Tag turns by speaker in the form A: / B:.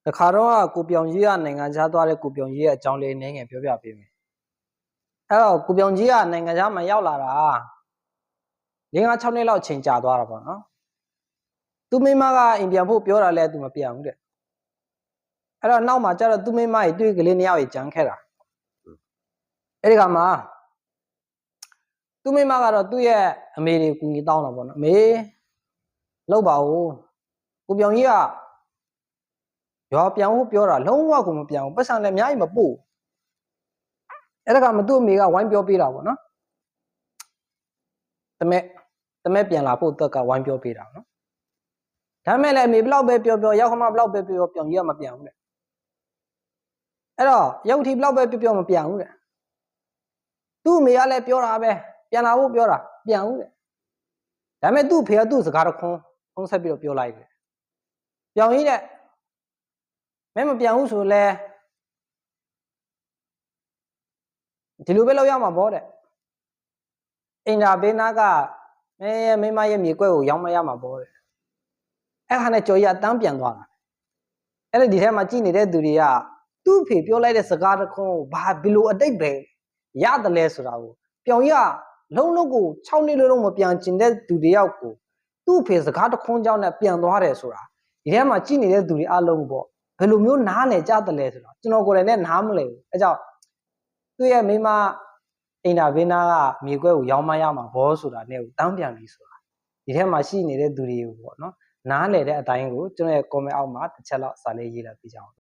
A: တခါတော့ကိုပြောင်ကြီးကနိုင်ငံခြားသွားတဲ့ကိုပြောင်ကြီးရဲ့အကြောင်းလေးနည်းငယ်ပြောပြပေးမယ်အဲ့တော့ကိုပြောင်ကြီးကနိုင်ငံခြားမှာရောက်လာတာ5-6နှစ်လောက်ချိန်ကြာသွားတာပေါ့နော်သူမိမကအိမ်ပြန်ဖို့ပြောတာလဲသူမပြန်ဘူးတဲ့အဲ့တော့နောက်မှာကျတော့သူမိမကြီးတွေ့ကလေး2ယောက်ကြီးကြမ်းခဲ့တာအဲ့ဒီကမှာသူမိမကတော့သူ့ရဲ့အမေတွေကူညီတောင်းတာပေါ့နော်အမေလောက်ပါဦးကိုပြောင်ကြီးကရွာပြန်ဖို့ပြောတာလုံးဝကိုမပြန်ဘူးပတ်စံလည်းအများကြီးမပို့အဲ့ဒါကမသူ့အမေကဝိုင်းပြောပေးတာပေါ့နော်တမဲပြန်လာဖို့အတွက်ကဝိုင်းပြောပေးတာနော်ဒါမဲ့လည်းအမေဘလောက်ပဲပြောရောက်ခမဘလောက်ပဲပြောပြောင်ကြီးကမပြန်ဘူးတဲ့အဲ့တော့ရုပ်ထီဘလောက်ပဲပြောမပြန်ဘူးတဲ့သူ့အမေကလည်းပြောတာပဲပြန်လာဖို့ပြောတာပြန်ဘူးတဲ့ဒါမဲ့သူ့ဖေကသူ့စကားတခွန်းဖုံးဆက်ပြီးတော့ပြောလိုက်တယ်ပြောင်ကြီးတဲ့မဲမပြန်ဘူးဆိုလဲဒီလိုပဲလောက်ရမှာပေါ့တဲ့အင်တာဘေးနာကမိမရဲ့မြေကွက်ကိုရောင်းမရမှာပေါ့တဲ့အဲ့ခါနဲ့ကြော်ကြီးကတန်းပြန်သွားတာအဲ့ဒီထဲမှာကြည်နေတဲ့သူတွေကသူ့ဖေပြောလိုက်တဲ့စကားတခွန်းကိုဘာဘီလိုအတိတ်ပဲရတယ်လဲဆိုတာကိုပြောင်ကြီးကလုံးလုံးကို6နှစ်လုံးမပြန်ကျင်တဲ့သူတယောက်ကိုသူ့ဖေစကားတခွန်းကြောင့်နဲ့ပြန်သွားတယ်ဆိုတာဒီထဲမှာကြည်နေတဲ့သူတွေအလုံးပေါ့ဘယ်လိုမျိုးနားလဲကြတယ်လဲဆိုတော့ကျွန်တော်ကိုယ်တိုင်နဲ့နားမလဲဘူးအဲကြောင့်သူ့ရဲ့မိမအင်တာဘေးနာကမြေကွက်ကိုရောင်းမရမှာဘောဆိုတာနဲ့ကိုတန်းပြန်ပြီဆိုတာဒီထဲမှာရှိနေတဲ့သူတွေကိုပေါ့နော်နားလဲတဲ့အတိုင်းကိုကျွန်တော်ရဲ့ comment အောက်မှာတစ်ချက်လောက်စာလေးရေးလာပြကြအောင်